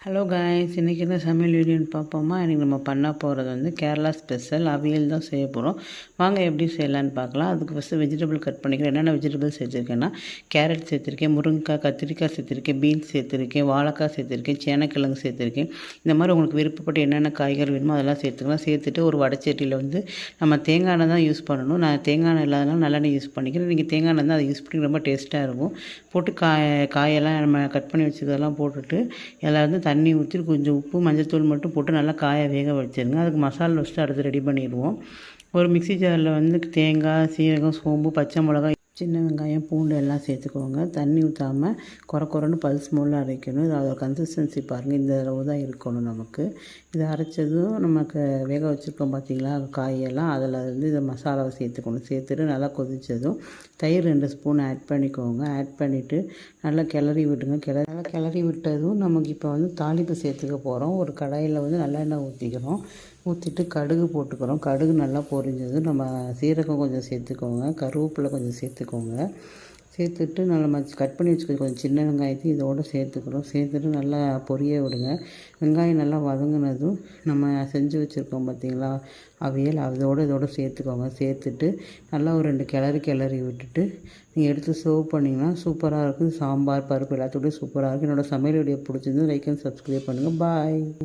Hello guys, இன்றைக்கி என்ன சமையல் வீடியோன்னு பார்ப்போமா. இன்றைக்கி நம்ம பண்ண போகிறது வந்து கேரளா ஸ்பெஷல் அவியல் தான் செய்ய போகிறோம். வாங்க எப்படி செய்யலான்னு பார்க்கலாம். அதுக்கு ஃபஸ்ட்டு வெஜிடபிள் கட் பண்ணிக்கிறேன். என்னென்ன வெஜிடபிள் சேர்த்துருக்கேன்னா, கேரட் சேர்த்துருக்கேன், முருங்கைக்காய், கத்திரிக்காய் சேர்த்துருக்கேன், பீன்ஸ் சேர்த்துருக்கேன், வாழைக்காய் சேர்த்துருக்கேன், சேனக்கிழங்கு சேர்த்துருக்கேன். இந்த மாதிரி உங்களுக்கு விருப்பப்பட்டு என்னென்ன காய்கறி வேணுமோ அதெல்லாம் சேர்த்துக்கலாம். சேர்த்துட்டு ஒரு வடைச்சட்டியில் வந்து நம்ம தேங்காய் எண்ணெய் தான் யூஸ் பண்ணணும். நான் தேங்காய் எண்ணெய் இல்லாதனால நல்லெண்ணெய் யூஸ் பண்ணிக்கிறேன். நீங்கள் தேங்காய் எண்ணெய் தான் அதை யூஸ் பண்ணி ரொம்ப டேஸ்ட்டாக இருக்கும். போட்டு காயெல்லாம் நம்ம கட் பண்ணி வச்சுக்கிறதெல்லாம் போட்டுட்டு எல்லாம் வந்து தண்ணி ஊற்றி கொஞ்சம் உப்பு மஞ்சள்தூள் மட்டும் போட்டு நல்லா காயை வேக வச்சுருங்க. அதுக்கு மசாலா வச்சுட்டு அடுத்து ரெடி பண்ணிடுவோம். ஒரு மிக்ஸி ஜாரில் வந்து தேங்காய், சீரகம், சோம்பு, பச்சை மிளகாய், சின்ன வெங்காயம், பூண்டு எல்லாம் சேர்த்துக்கோங்க. தண்ணி ஊற்றாமல் குறைன்னு பல்ஸ் மூலம் அரைக்கணும். இது அதோட கன்சிஸ்டன்சி பாருங்கள், இந்த அளவு தான் இருக்கணும் நமக்கு. இதை அரைச்சதும் நமக்கு வேக வச்சுருக்கோம் பார்த்தீங்களா காயெல்லாம், அதில் வந்து இதை மசாலாவை சேர்த்துக்கணும். சேர்த்துட்டு நல்லா கொதித்ததும் தயிர் 2 ஸ்பூன் ஆட் பண்ணிக்கோங்க. ஆட் பண்ணிவிட்டு நல்லா கிளறி விட்டுங்க. நல்லா கிளறி விட்டதும் நமக்கு இப்போ வந்து தாளிப்பு சேர்த்துக்க போகிறோம். ஒரு கடாயில் வந்து நல்லெண்ணெய் ஊற்றிக்கிறோம். ஊற்றிட்டு கடுகு போட்டுக்கிறோம். கடுகு நல்லா பொரிஞ்சதும் நம்ம சீரகம் கொஞ்சம் சேர்த்துக்கோங்க, கருவேப்பிலை கொஞ்சம் சேர்த்துக்கோங்க. சேர்த்துட்டு நல்லா கட் பண்ணி வச்சுக்க கொஞ்சம் சின்ன வெங்காயத்தையும் இதோடு சேர்த்துக்கிறோம். சேர்த்துட்டு நல்லா பொரிய விடுங்க. வெங்காயம் நல்லா வதங்கினதும் நம்ம செஞ்சு வச்சுருக்கோம் பார்த்திங்களா அவியல், இதோடு சேர்த்துக்கோங்க. சேர்த்துட்டு நல்லா ஒரு 2 கிளறி விட்டுட்டு நீங்கள் எடுத்து சர்வ் பண்ணிங்கன்னா சூப்பராக இருக்கும். சாம்பார், பருப்பு எல்லாத்தோடய சூப்பராக இருக்கும். என்னோடய சமையல் வீடியோ பிடிச்சிருந்து லைக் அண்ட் சப்ஸ்கிரைப் பண்ணுங்கள். பாய்.